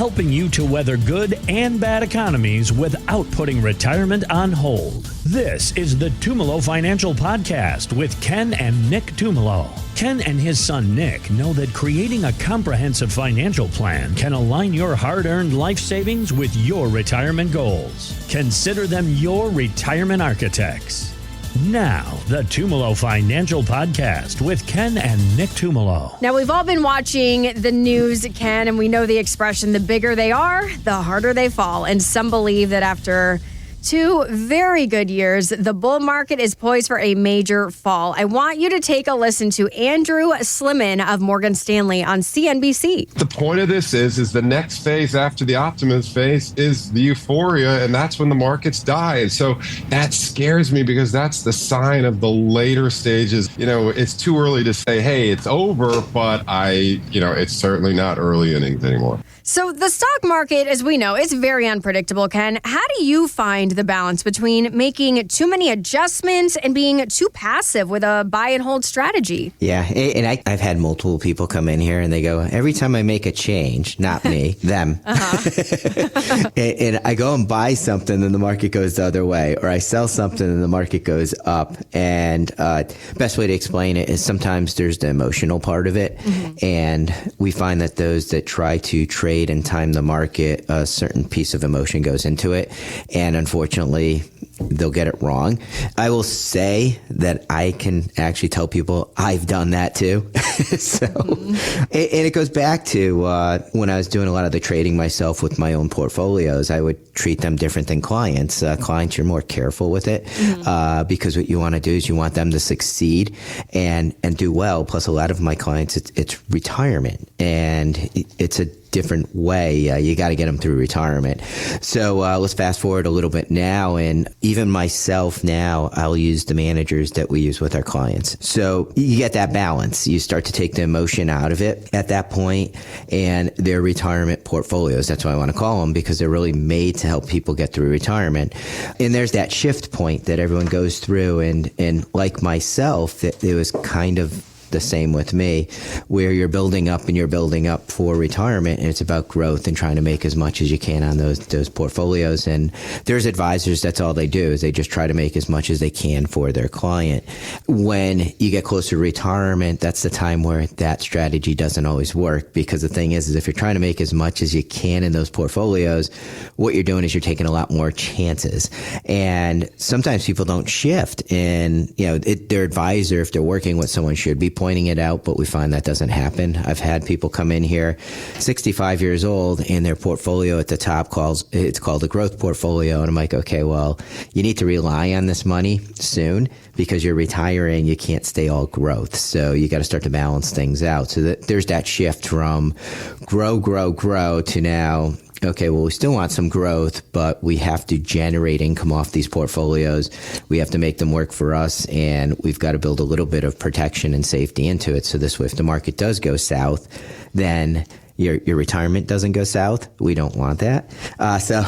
helping you to weather good and bad economies without putting retirement on hold. This is the Tumolo Financial Podcast with Ken and Nick Tumolo. Ken and his son Nick know that creating a comprehensive financial plan can align your hard-earned life savings with your retirement goals. Consider them your retirement architects. Now, the Tumolo Financial Podcast with Ken and Nick Tumolo. Now, we've all been watching the news, Ken, and we know the expression, the bigger they are, the harder they fall. And some believe that after 2 very good years, the bull market is poised for a major fall. I want you to take a listen to Andrew Sliman of Morgan Stanley on CNBC. The point of this is the next phase after the optimist phase is the euphoria, and that's when the markets die. And so that scares me because that's the sign of the later stages. You know, it's too early to say, hey, it's over, but it's certainly not early innings anymore. So the stock market, as we know, is very unpredictable, Ken. How do you find the balance between making too many adjustments and being too passive with a buy and hold strategy? Yeah, and I've had multiple people come in here and they go, every time I make a change, not me, them. And I go and buy something and the market goes the other way, or I sell something and the market goes up. And best way to explain it is sometimes there's the emotional part of it. Mm-hmm. And we find that those that try to trade and time the market, a certain piece of emotion goes into it. And unfortunately, they'll get it wrong. I will say that I can actually tell people I've done that too. And it goes back to when I was doing a lot of the trading myself with my own portfolios, I would treat them different than clients. Clients, you're more careful with it because what you want to do is you want them to succeed and do well. Plus, a lot of my clients, it's retirement, and it's a different way. You got to get them through retirement. So let's fast forward a little bit now. And even myself now, I'll use the managers that we use with our clients. So you get that balance. You start to take the emotion out of it at that point, and their retirement portfolios. That's what I want to call them, because they're really made to help people get through retirement. And there's that shift point that everyone goes through. And like myself, it was kind of the same with me, where you're building up and you're building up for retirement, and it's about growth and trying to make as much as you can on those portfolios. And there's advisors, that's all they do, is they just try to make as much as they can for their client. When you get closer to retirement, that's the time where that strategy doesn't always work, because the thing is if you're trying to make as much as you can in those portfolios, what you're doing is you're taking a lot more chances. And sometimes people don't shift, and their advisor, if they're working with someone, should be pointing it out, but we find that doesn't happen. I've had people come in here 65 years old, and their portfolio at the top it's called a growth portfolio. And I'm like, okay, well, you need to rely on this money soon because you're retiring. You can't stay all growth. So you got to start to balance things out. So there's that shift from grow to now, okay, well, we still want some growth, but we have to generate income off these portfolios. We have to make them work for us, and we've got to build a little bit of protection and safety into it. So this way, if the market does go south, then your retirement doesn't go south. We don't want that. So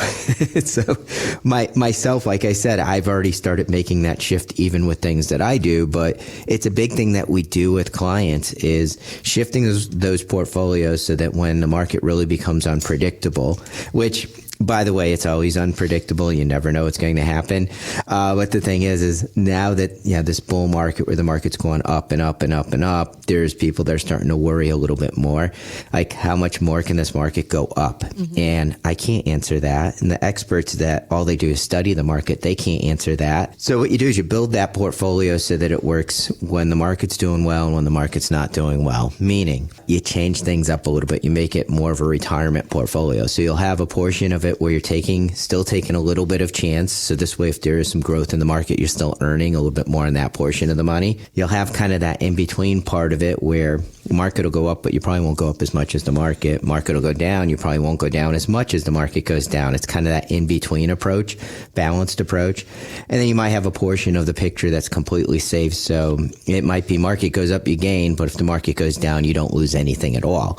myself, like I said, I've already started making that shift even with things that I do, but it's a big thing that we do with clients is shifting those portfolios so that when the market really becomes unpredictable, which, by the way, it's always unpredictable. You never know what's going to happen. But the thing is now that this bull market where the market's going up and up and up and up, there's people that are starting to worry a little bit more. Like, how much more can this market go up? Mm-hmm. And I can't answer that. And the experts that all they do is study the market, they can't answer that. So what you do is you build that portfolio so that it works when the market's doing well and when the market's not doing well. Meaning you change things up a little bit. You make it more of a retirement portfolio. So you'll have a portion of it where you're still taking a little bit of chance. So this way, if there is some growth in the market, you're still earning a little bit more on that portion of the money. You'll have kind of that in-between part of it where the market will go up, but you probably won't go up as much as the market. Market will go down. You probably won't go down as much as the market goes down. It's kind of that in-between approach, balanced approach. And then you might have a portion of the picture that's completely safe. So it might be market goes up, you gain, but if the market goes down, you don't lose anything at all.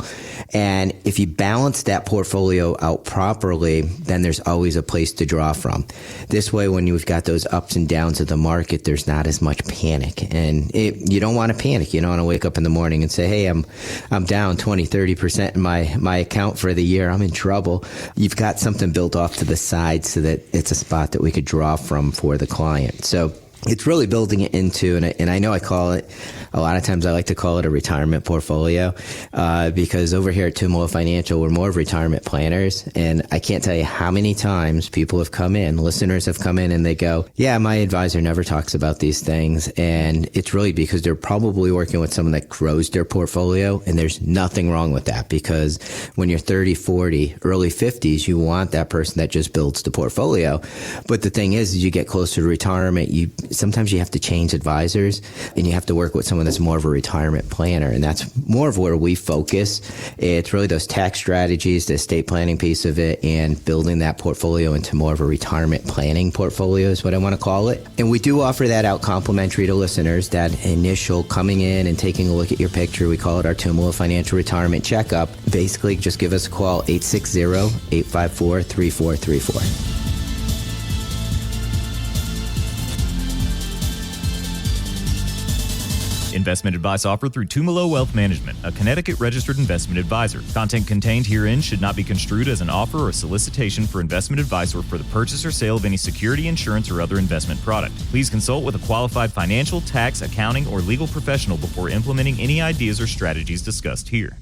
And if you balance that portfolio out properly, stream, then there's always a place to draw from. This way, when you've got those ups and downs of the market, there's not as much panic. And you don't want to panic. You don't want to wake up in the morning and say, hey, I'm down 20, 30% in my account for the year. I'm in trouble. You've got something built off to the side so that it's a spot that we could draw from for the client. So it's really building it into, and I know I call it, a lot of times I like to call it a retirement portfolio, because over here at Tumolo Financial, we're more of retirement planners. And I can't tell you how many times people have come in, listeners have come in and they go, yeah, my advisor never talks about these things. And it's really because they're probably working with someone that grows their portfolio. And there's nothing wrong with that, because when you're 30, 40, early 50s, you want that person that just builds the portfolio. But the thing is you get closer to retirement, sometimes you have to change advisors and you have to work with someone that's more of a retirement planner. And that's more of where we focus. It's really those tax strategies, the estate planning piece of it, and building that portfolio into more of a retirement planning portfolio is what I want to call it. And we do offer that out complimentary to listeners, that initial coming in and taking a look at your picture. We call it our Tumolo Financial Retirement Checkup. Basically, just give us a call, 860-854-3434. Investment advice offered through Tumolo Wealth Management, a Connecticut-registered investment advisor. Content contained herein should not be construed as an offer or solicitation for investment advice or for the purchase or sale of any security, insurance, or other investment product. Please consult with a qualified financial, tax, accounting, or legal professional before implementing any ideas or strategies discussed here.